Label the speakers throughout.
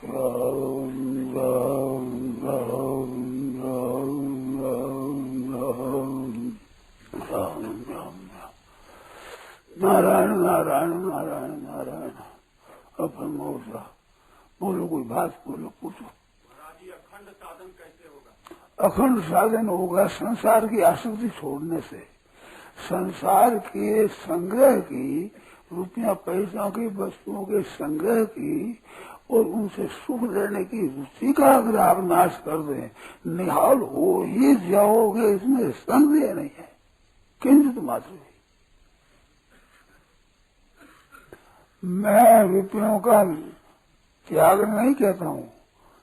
Speaker 1: राम राम राम राम राम राम राम राम नारायण नारायण नारायण नारायण। अपन मोसा बोलो, कोई बात बोलो, पूछो।
Speaker 2: अखंड साधन कैसे होगा?
Speaker 1: अखंड साधन होगा संसार की आसक्ति छोड़ने से। संसार के संग्रह की, रुपया पैसा की, वस्तुओं के संग्रह की और उनसे सुख लेने की रुचि का अगर आप नाश कर दें, निहाल हो ही जाओगे, इसमें संदेह नहीं है किंचित मात्र भी। मैं रुपयों का त्याग नहीं कहता हूँ,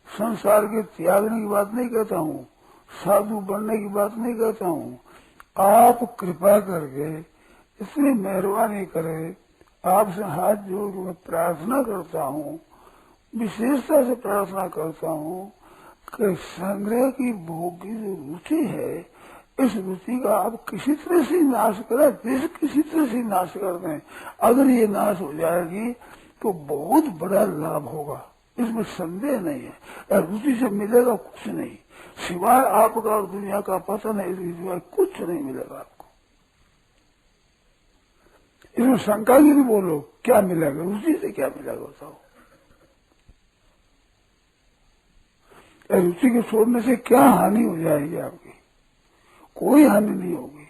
Speaker 1: संसार के त्यागने की बात नहीं कहता हूँ, साधु बनने की बात नहीं कहता हूँ। आप कृपा करके इतनी मेहरबानी करें, आपसे हाथ जोड़ मैं प्रार्थना करता हूँ, विशेषता से प्रार्थना करता हूँ कि संग्रह की भोग की जो रुचि है, इस रुचि का आप किसी तरह से नाश करें, किसी तरह से नाश कर दें। अगर ये नाश हो जाएगी तो बहुत बड़ा लाभ होगा, इसमें संदेह नहीं है। रुचि से मिलेगा कुछ नहीं, सिवाय आपका और दुनिया का पता नहीं, सिवाय कुछ नहीं मिलेगा आपको। इसमें शंका की भी बोलो, क्या मिलेगा, रुचि से क्या मिलेगा बताओ। रुचि को छोड़ने से क्या हानि हो जाएगी आपकी? कोई हानि नहीं होगी।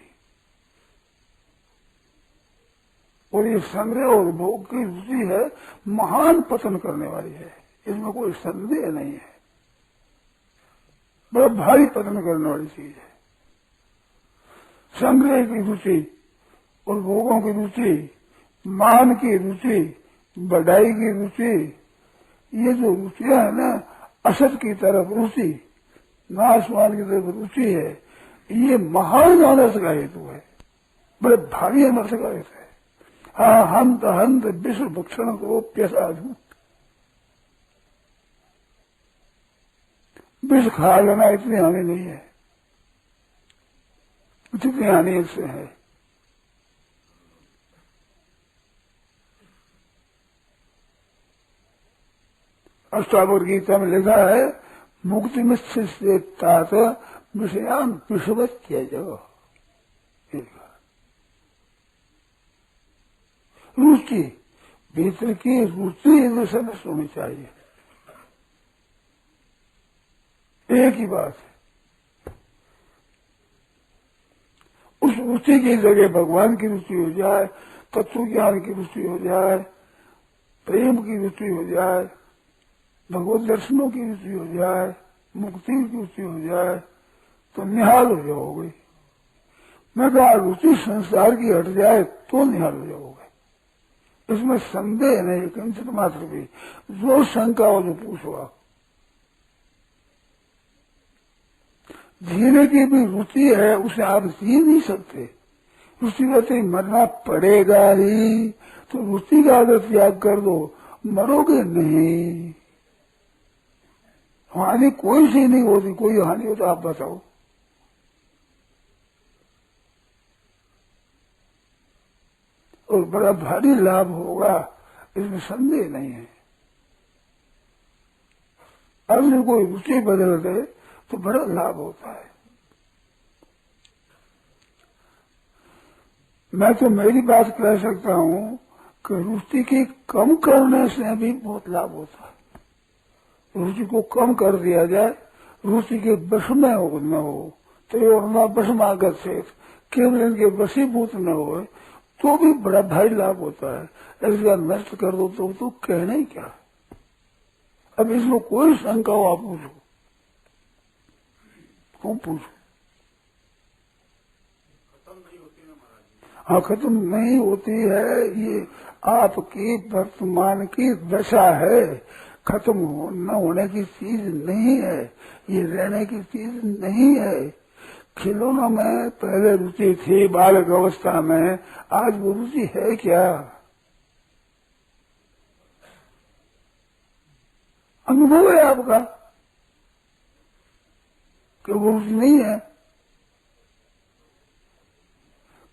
Speaker 1: और ये संग्रह और भोग की रुचि है, महान पतन करने वाली है, इसमें कोई संदेह नहीं है। बड़ा भारी पतन करने वाली चीज है। संग्रह की रुचि और भोगों की रुचि, मान की रुचि, बढ़ाई की रुचि, ये जो रुचियां है ना, असत की तरफ रुचि, नाशवान की तरफ रुचि है, ये महान अनर्थ का हेतु है, बड़े भारी अनर्थ का हेतु है। हाँ, हंत हंत विश्व भक्षण को प्यसाधु, विष खा लेना इतनी हानि नहीं है जितनी हानि इससे है। अष्टावक्र गीता में लिखा है, मुक्ति में से तात विषयान विषवत त्यजो। रुचि, भीतर की रुचि विषय में होनी चाहिए, एक ही बात है। उस रुचि की जगह भगवान की रुचि हो जाए, तत्व ज्ञान की रुचि हो जाए, प्रेम की रुचि हो जाए, भगवत दर्शनों की रुचि हो जाए, मुक्ति की रुचि हो जाए, तो निहाल हो जाओगे। मैं कहा रुचि संसार की हट जाए तो निहाल हो जाओगे, इसमें संदेह नहीं किंचित मात्र भी। जो शंका हो जो पूछो आप। जीने की भी रुचि है, उसे आप जी नहीं सकते, रुचि रहते मरना पड़ेगा ही, तो रुचि का अगर त्याग कर दो मरोगे नहीं। हानि कोई सी नहीं होती, कोई हानि हो तो आप बताओ। और बड़ा भारी लाभ होगा, इसमें संदेह नहीं है। अगर कोई रुचि बदल दे तो बड़ा लाभ होता है। मैं तो मेरी बात कह सकता हूँ कि रुचि की कम करने से भी बहुत लाभ होता है। रुचि को कम कर दिया जाए, रुचि के वश में हो न हो तो और न वशमागत से केवल इनके वशीभूत न हो तो भी बड़ा भारी लाभ होता है। इसका नष्ट कर दो तो कहना ही क्या। अब इसमें कोई शंका हो आप पूछो, क्यों पूछो। हाँ, खत्म नहीं होती है, ये आपकी वर्तमान की दशा है, खत्म न होने की चीज नहीं है, ये रहने की चीज नहीं है। खिलौनों में पहले रुचि थी बालक अवस्था में, आज वो रुचि है क्या? अनुभव है आपका कि वो रुचि नहीं है।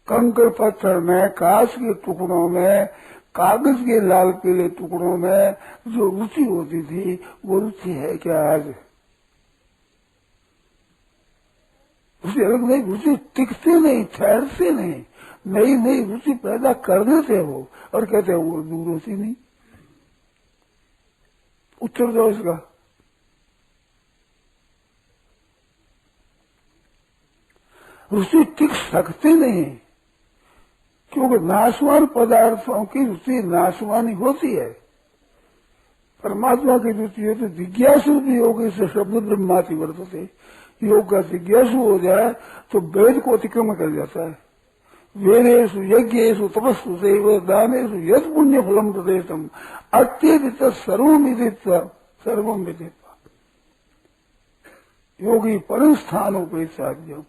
Speaker 1: कंकड़ पत्थर में, कांच के टुकड़ों में, कागज के लाल पीले टुकड़ों में जो रुचि होती थी वो रुचि है क्या आज? रुचि अलग नहीं, रुचि टिकते नहीं, ठहरते नहीं, नई नई रुचि पैदा कर देते हो और कहते हैं वो दूर होती नहीं। उत्तर दो इसका। रुचि टिक सकते नहीं क्योंकि नाशवान पदार्थों की रुचि नाशवानी होती है। परमात्मा की रुचि है तो जिज्ञासु भी होगी, से शब्द ब्रह्माति वर्तते। योग का जिज्ञासु हो जाए तो वेद को अतिक्रमण कर जाता है। वेदेषु यज्ञेषु तपस्सु चैव दानेषु यत् पुण्य फलम तदेतम अत्यधिक सर्वम विदित्वा सर्वम विदित्वा योगी परम स्थानों पे साध्यम।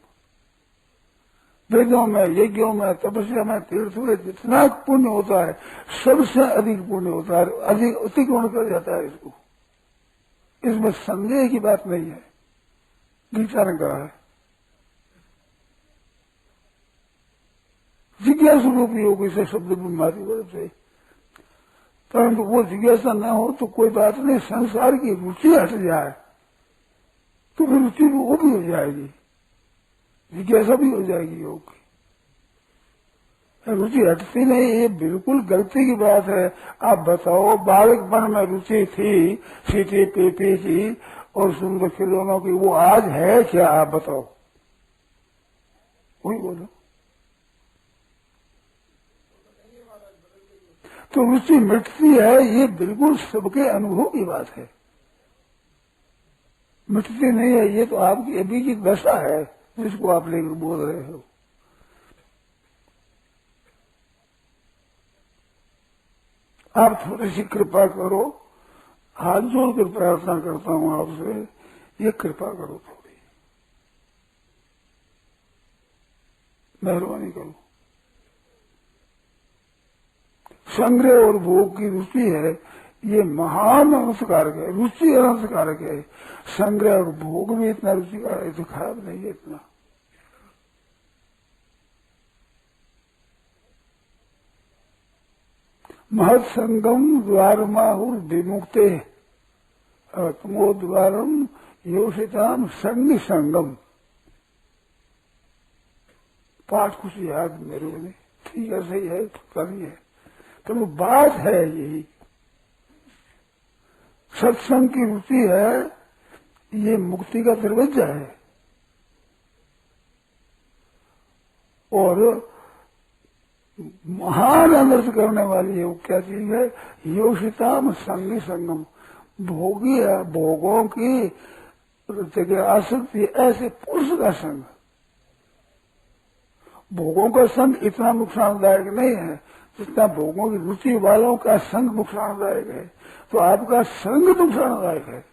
Speaker 1: वेदों में, यज्ञों में, तपस्या में, तीर्थ में जितना पुण्य होता है सबसे अधिक पुण्य होता है, अधिक अतिक्रमण कर जाता है इसको। इसमें संदेह की बात नहीं है। गीता ने कहा है जिज्ञासु रूप योगी से शब्द बीमारी बढ़ते, परंतु वो जिज्ञासा न हो तो कोई बात नहीं, संसार की रुचि हट जाए तो फिर रुचि वो भी हो जाएगी, जिज्ञासा भी हो जाएगी योग की। रुचि हटती नहीं, ये बिल्कुल गलती की बात है। आप बताओ, बालकपन में रुचि थी सीटी पीपी की और सुंदर खिलौनों की, वो आज है क्या? आप बताओ, वही बोलो। तो रुचि मिटती है, ये बिल्कुल सबके अनुभव की बात है। मिटती नहीं है, ये तो आपकी अभी की दशा है जिसको आप लेकर बोल रहे हो। आप थोड़ी सी कृपा करो, हाथ जोड़कर प्रार्थना करता हूं आपसे, ये कृपा करो, थोड़ी मेहरबानी करो। संग्रह और भोग की रुचि है, ये महान अनंतकारक है। रुचि अनंतकारक है, संग्रह और भोग भी इतना रुचिकारक है तो खराब नहीं है इतना। महत संगम द्वारमाहुर विमुक्ते तुमो द्वारम योषिताम संग संगम। पाठ कुछ याद मेरे को नहीं, ठीक है, सही है, कभी है तो बात है यही। सत्संग की रुचि है, ये मुक्ति का दरवाजा है। और महान अनर्थ करने वाली है वो क्या चीज है? योषिताम संगी संगम। भोगी है, भोगों की जगह आसक्ति, ऐसे पुरुष का संग। भोगों का संग इतना नुकसानदायक नहीं है जितना भोगों की रुचि वालों का संग नुकसानदायक है। तो आपका संग नुकसानदायक है।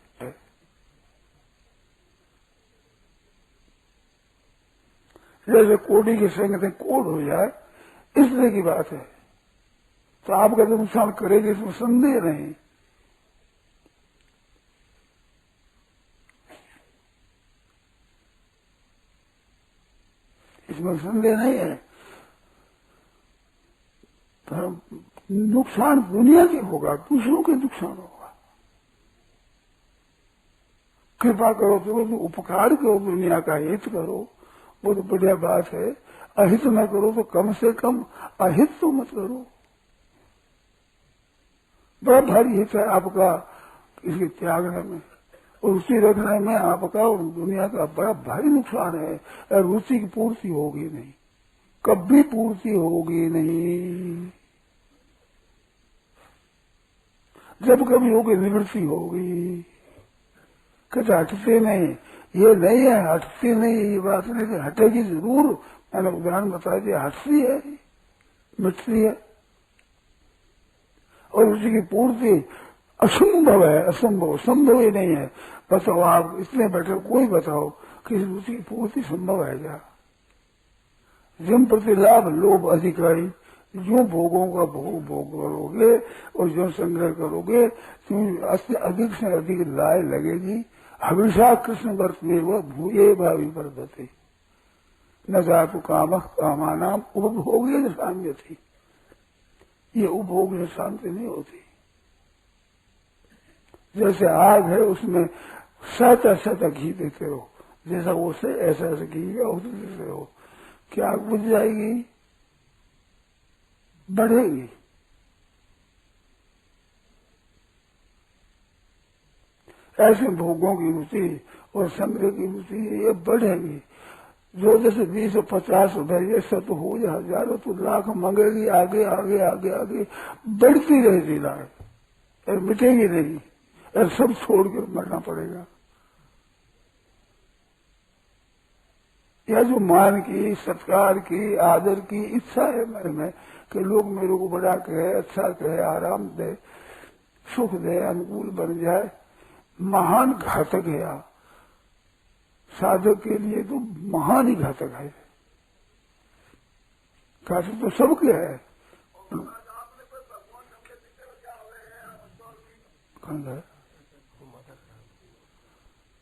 Speaker 1: जैसे कोड़ी के संग से कोड़ हो जाए, इस तरह की बात है। तो आपका तो नुकसान करेगी, इसमें संदेह नहीं। इसमें संदेह नहीं है। तो नुकसान दुनिया की होगा, दूसरों के नुकसान होगा। कृपा करो तो उपकार करो, दुनिया का हित करो, वो तो बढ़िया बात है। अहित न करो तो कम से कम अहित तो मत करो। बड़ा भारी हित है आपका इसके त्यागने में और रुचि रखने में। आपका और दुनिया का बड़ा भारी नुकसान है। रुचि की पूर्ति होगी नहीं, कभी पूर्ति होगी नहीं। जब कभी होगी निवृत्ति होगी। कहते हटते नहीं, ये नहीं है, हटती नहीं, ये बात नहीं कि हटेगी जरूर। मैंने उदाहरण बता दिया, हटती है, मिटती है। और उसी की पूर्ति असंभव है, असंभव, संभव ही नहीं है। बताओ, आप इतने बैठे, कोई बताओ कि रुचि की पूर्ति संभव है क्या? जम प्रति लाभ लोभ अधिकारी, जो भोगों का भोग करोगे और जो संग्रह करोगे तो अधिक से अधिक लाय लगेगी। हमेशा कृष्ण वर्त में वह भूये भावी वर्धते न जातु काम कामानाम उपभोगे साम्य थी। ये उपभोग से शांति नहीं होती। जैसे आग है उसमें सहता सहता घी देते रहो, जैसा वो से ऐसा ऐसा घी का उसे देते रहो, क्या आग बुझ जाएगी? बढ़ेगी। ऐसे भोगों की रुचि और संग्रह की रुचि ये बढ़ेगी। जो जैसे 20 और 50 रुपए ऐसा तो हो जाए, हजारों तो लाख मांगेगी, आगे आगे आगे आगे बढ़ती रहेगी लाख, और मिटेगी नहीं, और सब छोड़कर मरना पड़ेगा। यह जो मान की, सत्कार की, आदर की इच्छा है मन में कि लोग मेरे को बड़ा कहे, अच्छा कहे, आराम दे, सुख दे, अनुकूल बन जाए, महान घातक है। आप साधक के लिए तो महान ही घातक है। घातक तो सबके है।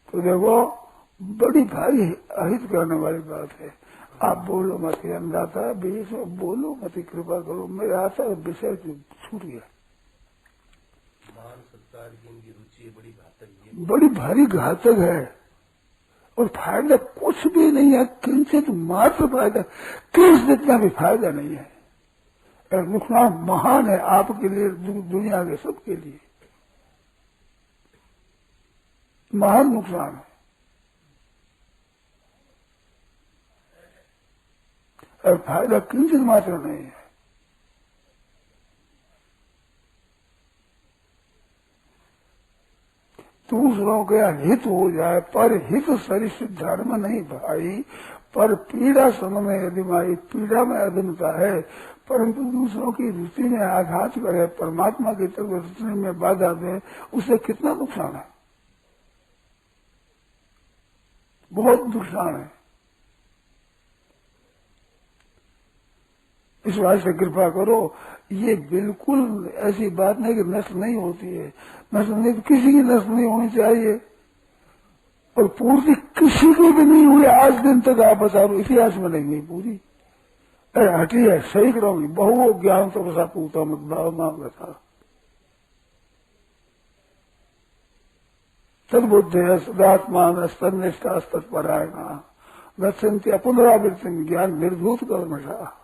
Speaker 1: तो देखो बड़ी भारी अहित करने वाली बात है। आप बोलो मत, अन्नदाता बीच में बोलो मत, कृपा करो, मेरा आता विषय छूट गया।
Speaker 3: मान सत्कार की इनकी रुचि बड़ी घातक है,
Speaker 1: बड़ी भारी घातक है, और फायदा कुछ भी नहीं है, किंचित मात्र फायदा, किस जितना भी फायदा नहीं है, और नुकसान महान है आपके लिए, दुनिया के सबके लिए महान नुकसान है। और फायदा किंचित मात्र नहीं है। दूसरों के हित हो जाए, पर हित सरिष धर्म नहीं भाई, पर पीड़ा सम में अधिमाई, पीड़ा में अधीनता है, परंतु दूसरों की रुचि में आघात करे, परमात्मा की तरफ रुचि में बाधा दे, उससे कितना नुकसान है, बहुत नुकसान है। इस बात से कृपा करो, ये बिल्कुल ऐसी बात नहीं कि नष्ट नहीं होती है, नष्ट नहीं तो किसी की नष्ट नहीं होनी चाहिए, और पूर्ति किसी की भी नहीं हुई आज दिन तक। आप बता दो इतिहास में नहीं हुई पूरी। अरे हटी है, सही करोगी, बहु ज्ञान तो बसा पूता मत भावना बता तदबुद्धि सदात्मान स्तनिष्ठा तत्परायणा गच्छन्ति पुनरावृत्ति ज्ञान निर्धूत कर्मशा।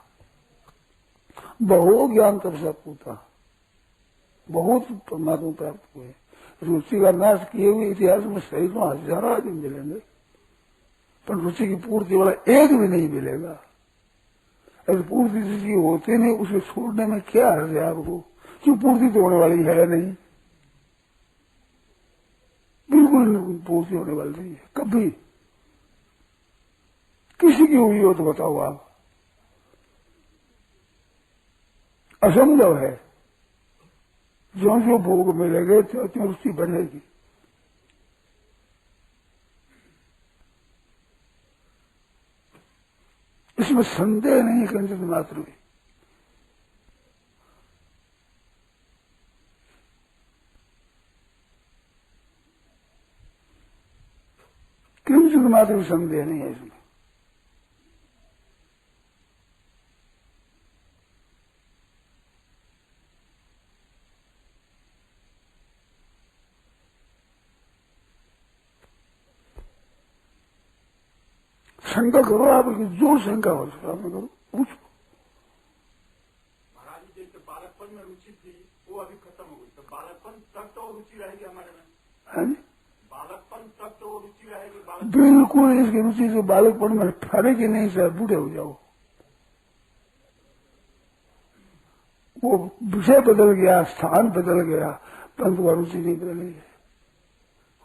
Speaker 1: बहुत ज्ञान तपसा पूता, बहुत परमात्मा प्राप्त हुए, रुचि का नाश किए हुए इतिहास में सही तो हजारों आदमी मिलेंगे, पर रुचि की पूर्ति वाला एक भी नहीं मिलेगा। अगर पूर्ति रुचि होते नहीं, उसे छोड़ने में क्या हर्ज है आपको, क्यों पूर्ति तो होने वाली है नहीं, बिल्कुल पूर्ति होने वाली नहीं है कभी। किसी की हुई हो तो बताओ आप, असंभव है। जो जो भोग मिलेंगे त्यों त्यों रुचि बढ़ेगी। इसमें संदेह नहीं किंचित मात्र भी। किंचित मात्र भी संदेह नहीं है इसमें। शंका करो, आप जो शंका हो सका आपने करो, पूछो।
Speaker 2: महाराज जी जैसे बालकपन में रुचि थी वो अभी खत्म हो गई, तो बालकपन तक तो रुचि रहेगी हमारे में।
Speaker 1: है
Speaker 2: बालकपन तक तो रुचि रहेगी।
Speaker 1: बिल्कुल इसकी रुचि से बालकपन में ठहरेगी नहीं, सर बूढ़े हो जाओ। वो विषय बदल गया, स्थान बदल गया, परंतु वह रुचि नहीं बदली है,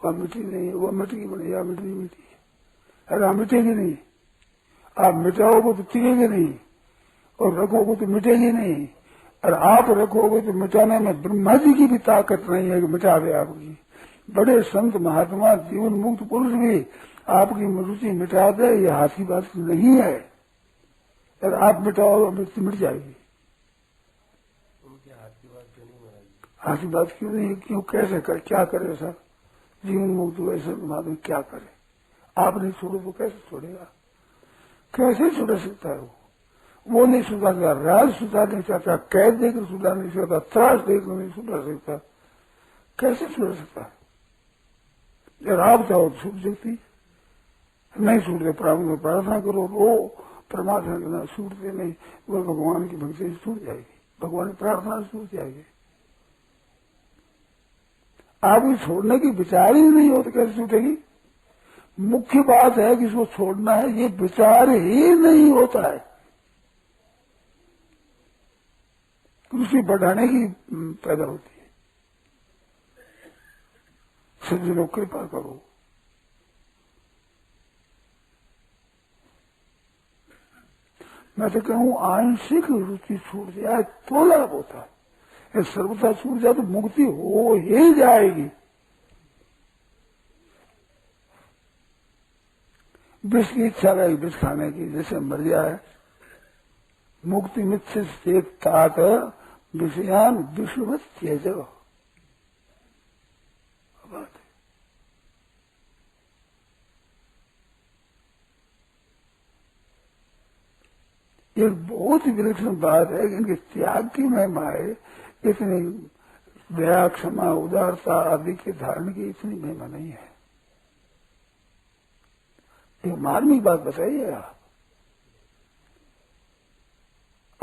Speaker 1: वह मिट्टी नहीं है, वह मिट्टी की बनी, या मिट्टी मिट्टी है। अरे मिटेगी नहीं, आप मिटाओगे तो टिकेगी नहीं, और रखोगे तो मिटेगी नहीं, और आप रखोगे तो मिटाने में ब्रह्मा जी की भी ताकत नहीं है कि मिटा दे आपकी। बड़े संत महात्मा जीवन मुक्त पुरुष भी आपकी रुचि मिटा दे, ये हाथी बात नहीं है। और आप मिटाओ मृत्यु मिट जाएगी। हाथी बात क्यों नहीं है? क्यों, कैसे कर, क्या करे सर? जीवन मुक्त हुए संत महात्मा क्या करे? आप नहीं छोड़ो तो कैसे छोड़ेगा? कैसे छोड़ सकता है वो नहीं सुधारता, राज सुधार नहीं चाहता, कैद देकर सुधार नहीं सकता, त्रास देकर नहीं सुधार सकता, कैसे सुधर सकता है? जब आप चाहो तो छूट सकती, नहीं छूटते प्रार्थना करो, रो परमात्मा के नाम छूटते नहीं, वो भगवान की भक्ति से छूट जाएगी, भगवान की प्रार्थना से छूट जाएगी। आपको छोड़ने की विचार ही नहीं हो तो कैसे छूटेगी? मुख्य बात है कि इसको छोड़ना है, ये विचार ही नहीं होता है। कृषि बढ़ाने की पैदा होती है। सज्जनों कृपा करो, मैं तो कहूं आंशिक रुचि छूट जाए तो लाभ होता है, सर्वथा छूट जाए तो मुक्ति हो ही जाएगी। विष की इच्छा रही विष खाने की, जैसे मर जाए, मुक्ति मिथ्य से तात विषयान विषवत त्यज। बात है एक बहुत ही विलक्षण बात है कि इनके त्याग की महिमा है, इतनी दया क्षमा उदारता आदि के धारण की इतनी महिमा नहीं है। एक मार्मिक बात बताइए आप,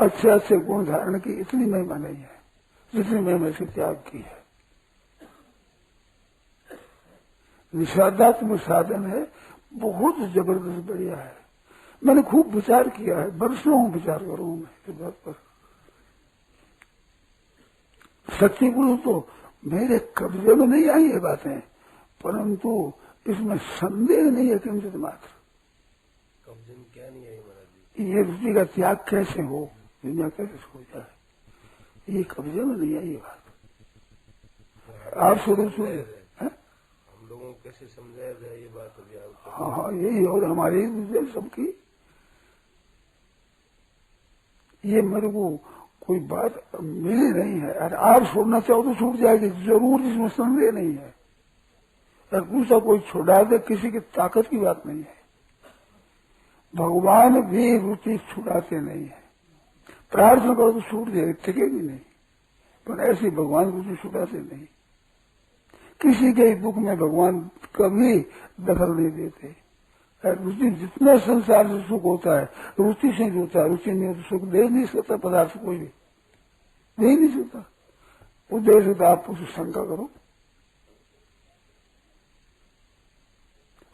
Speaker 1: अच्छे अच्छे गुण धारण की इतनी महिमा नहीं है जितनी महिमा से त्याग की है। निषादात्मक साधन है, बहुत जबरदस्त बढ़िया है। मैंने खूब विचार किया है, वर्षों विचार करूं मैं इस बात पर। सच्ची बोलूं तो मेरे कब्जे में नहीं आई ये बातें, परंतु इसमें संदेह नहीं है किंचित मात्र।
Speaker 3: कब्जे में क्या नहीं आई महाराज जी?
Speaker 1: ये रुचि का त्याग कैसे हो, दुनिया कैसे हो जाए, ये कब्जे में नहीं आई ये बात। आप शुरू से
Speaker 3: हम लोगों को कैसे समझाया जाए ये बात अभी आपको?
Speaker 1: हाँ, यही और हमारी सबकी, ये मेरे को कोई बात मिली नहीं है। अरे आप छोड़ना चाहो तो छूट जाएगी जरूर, इसमें संदेह नहीं है। अगर दूसरा कोई छुड़ा दे, किसी की ताकत की बात नहीं है। भगवान भी रुचि छुड़ाते नहीं है, प्रार्थना करो तो छूट जाएगी, टिकेगी नहीं, पर ऐसे भगवान रुचि छुड़ाते नहीं। किसी के दुख में भगवान कभी दखल नहीं देते। रुचि जितना संसार से सुख होता है रुचि से ही होता है, रुचि नहीं हो तो सुख दे नहीं सकता पदार्थ, कोई भी दे नहीं सकता। उद्देश्य तो आप उससे शंका करो,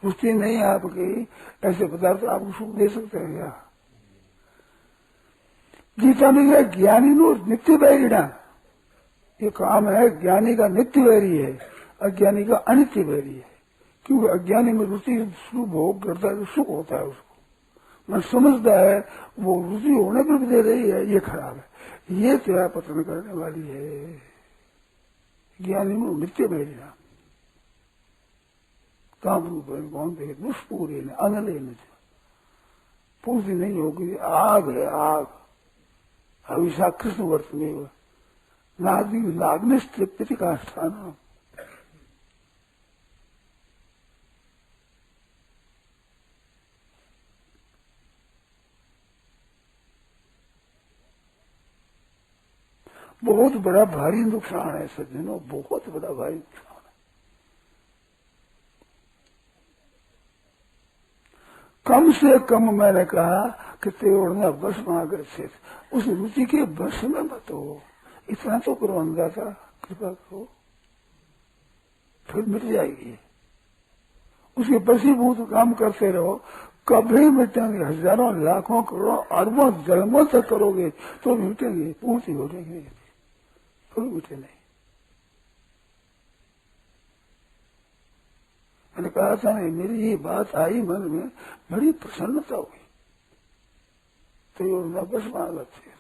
Speaker 1: रुचि नहीं है आपकी, ऐसे पदार्थ आपको सुख दे सकते हैं क्या? गीता में क्या, ज्ञानी नो नित्य वैरिणा, ये काम है ज्ञानी का नित्य वैरी है, अज्ञानी का अनित्य वैरी है। क्योंकि अज्ञानी में रुचि भोग करता है तो सुख होता है, उसको मैं समझता है, वो रुचि होने पर भी दे रही है, ये खराब है, ये तेरा पतन करने वाली है। ज्ञानी में नित्य वैरिणा काम रूप कौन देखे दुष्पूरी ने अनले न पूरी नहीं होगी, आग है आग, हविषा कृष्ण वर्तने नादी नाग्निस्त्रिप्ति का स्थान। बहुत बड़ा भारी नुकसान है सज्जनों, बहुत बड़ा भारी नुकसान है। कम से कम मैंने कहा कि तेवड़ना बस में आग्रसित, उस रुचि के बस में मत हो, इतना तो करो अंदाजा, कृपा करो, फिर मिट जाएगी। उसके बसीभूत काम करते रहो, कभी मिटेंगे, हजारों लाखों करोड़ों अरबों जन्मों तक करोगे तो मिटेंगे, पूर्ति हो जाएंगे, तो मिटे नहीं। मैंने कहा था नहीं, मेरी ये बात आई मन में, बड़ी प्रसन्नता हुई। तो बस मांगा थे,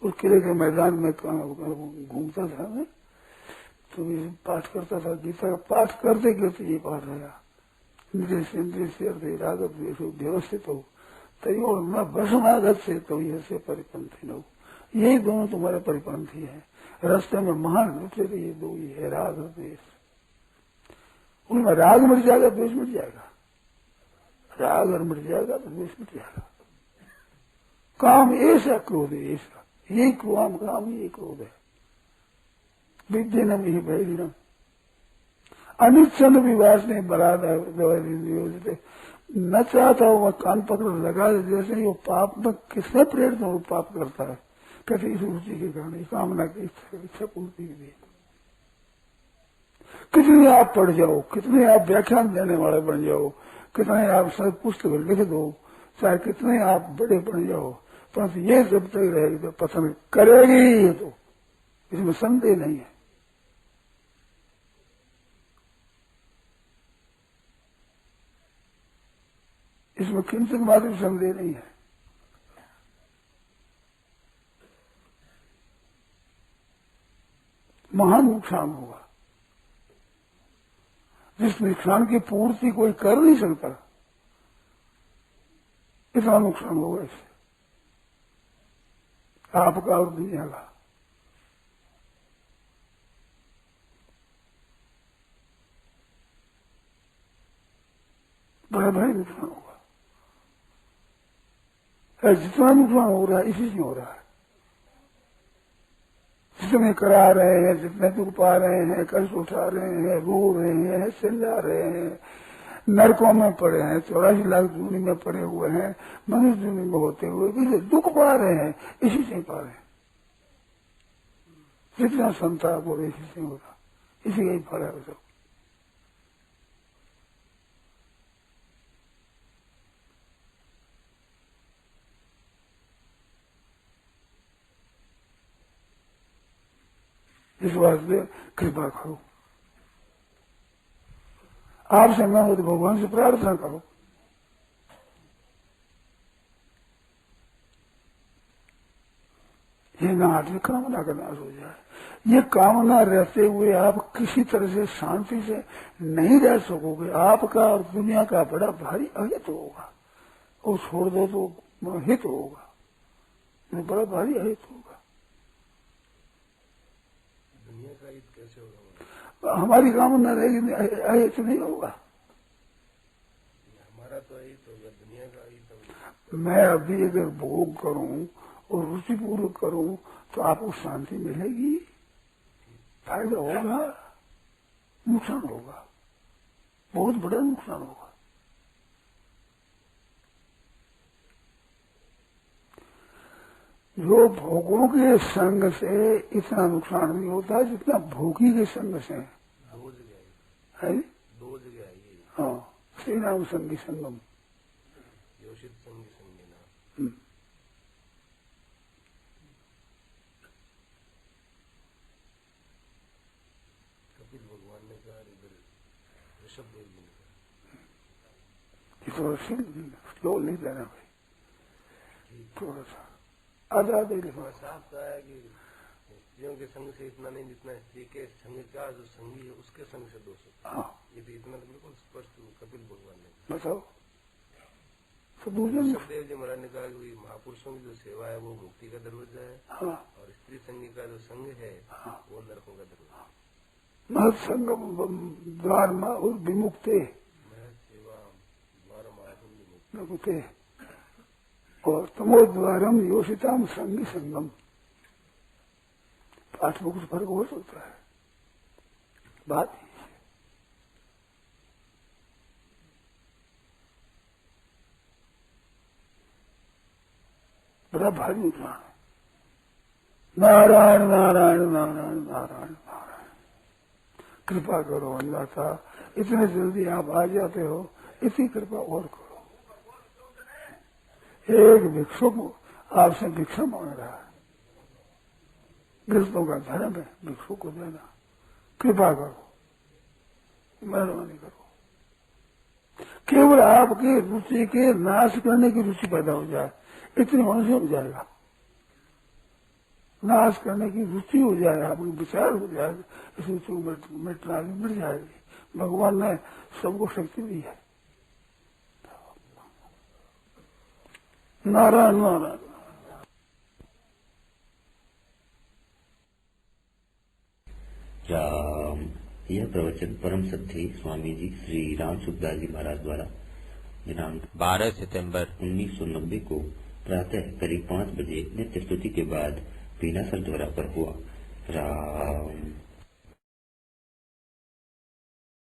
Speaker 1: उस किले के मैदान में घूमता था मैं, तो ये पाठ करता था, गीता का पाठ करते करते ये पाठ आया, इंद्रिय से इंद्रिय से अर्थ रागत व्यवस्थित हो तय और न भस्मागत से तो यह से परिपंथी न हो। यही दोनों तुम्हारे परिपंथी है। रास्ते में महान रूप से ये दो ही है, राग और द्वेष। उनमें राग मिट जाएगा द्वेष मिट जाएगा, राग और मिट जाएगा तो द्वेष मिट जाएगा। काम ऐसा, क्रोध ऐसा, यही काम यही क्रोध है। विद्यनम ही भैरिणम अनिच्छन विवास ने बरादा दवाई न चाहता हो वह कान पकड़ लगा दे, जैसे ही वो पाप में किसने प्रेरित हो पाप करता है, कहते इस रुचि के कारण, कामना की इच्छा पूर्ति के लिए। कितने आप पढ़ जाओ, कितने आप व्याख्यान देने वाले बन जाओ, कितने आप सब पुस्तक लिख दो, चाहे कितने आप बड़े बन जाओ, परंतु ये जब तक रहेगी तो पसंद करेगी ही, तो इसमें संदेह नहीं है। इसमें किंचन मात्र संदेह नहीं है। महान नुकसान होगा, जिस नुकसान की पूर्ति कोई कर नहीं सकता, इतना नुकसान होगा इससे आपका और दुनिया का। बड़ा भारी नुकसान होगा। जितना नुकसान हो रहा है इसी से हो रहा है। जितने करा रहे हैं, जितने दुख पा रहे हैं, कष्ट उठा रहे हैं, रो रहे हैं, चिल्ला रहे हैं, नरकों में पड़े हैं, 84 लाख जूनी में पड़े हुए हैं, मनुष्य जूनी में होते हुए भी दुख पा रहे हैं, इसी से पा रहे हैं। जितना संताप हो इसी से हो रहा, इसी का ही फल है सब। इस वास्ते कृपा करो, आपसे न हो तो भगवान से प्रार्थना करो। ये नाट में कामना का नाश हो जाए। ये कामना रहते हुए आप किसी तरह से शांति से नहीं रह सकोगे। आपका और दुनिया का बड़ा भारी अहित होगा, और छोड़ दो तो हित होगा, बड़ा भारी अहित होगा।
Speaker 3: दुनिया का हित कैसे होगा?
Speaker 1: हमारी कामना रहेगी, अहित नहीं होगा।
Speaker 3: हमारा तो अहित होगा, दुनिया का अहित होगा।
Speaker 1: मैं अभी अगर भोग करूं और रुचिपूर्वक करूं तो आपको शांति मिलेगी, फायदा होगा, नुकसान होगा, बहुत बड़ा नुकसान होगा। जो भोगों के संग से इतना नुकसान नहीं होता जितना भोगी के संग से।
Speaker 3: दो जगह
Speaker 1: है,
Speaker 3: दो जगह आई।
Speaker 1: हाँ, श्री राम संगी संगम,
Speaker 3: योषित संगी संगी ना। कपिल भगवान ने कहा, इधर ऋषभ देव जी ने कहा,
Speaker 1: थोड़ा स्लो नहीं देना भाई, थोड़ा सा आधा दे लिखा।
Speaker 3: साफ कहा है कि स्त्रियों के संग से इतना नहीं जितना स्त्री के संग का जो संगी है उसके संग से 200।
Speaker 1: हाँ,
Speaker 3: ये तो इतना बिल्कुल स्पष्ट कपिल भगवान ने
Speaker 1: बताओ। तो दूसरे
Speaker 3: सुखदेव जी महाराज ने कहा कि महापुरुषों की जो सेवा है वो मुक्ति का दरवाजा है,
Speaker 1: हाँ,
Speaker 3: और स्त्री संगी का जो संग है
Speaker 1: हाँ,
Speaker 3: वो नरकों का दरवाजा।
Speaker 1: महत्संगम द्वार और विमुक्ते
Speaker 3: सेवा द्वार
Speaker 1: मुक्ते और तमोद्वारम योषिताम संगी संगम। पाठ में कुछ फर्क हो सकता है, बात ही है। बड़ा भारी नुकसान है। नारायण नारायण नारायण नारायण नारायण। कृपा करो अन्नदाता, इतने जल्दी आप आ जाते हो, इतनी कृपा और करो। एक भिक्षुक आपसे भिक्षा मांग रहा है, गृहस्थों का धर्म है भिक्षुक को देना। कृपा करो, मेहरबानी करो। केवल आपके रुचि के नाश करने की रुचि पैदा हो जाए, इतने होने से हो जाएगा। नाश करने की रुचि हो जाए, आपको विचार हो जाए, इस रुचि को मिटना मिट जाएगी। भगवान ने सबको शक्ति दी है। नारायण नारायण।
Speaker 4: यह प्रवचन परम सत्य स्वामी जी श्री राम सुखदास जी महाराज द्वारा दिनांक 12 सितंबर 1990 को प्रातः करीब 5 बजे नित्य स्तुति के बाद बीना सर द्वारा पर हुआ। राम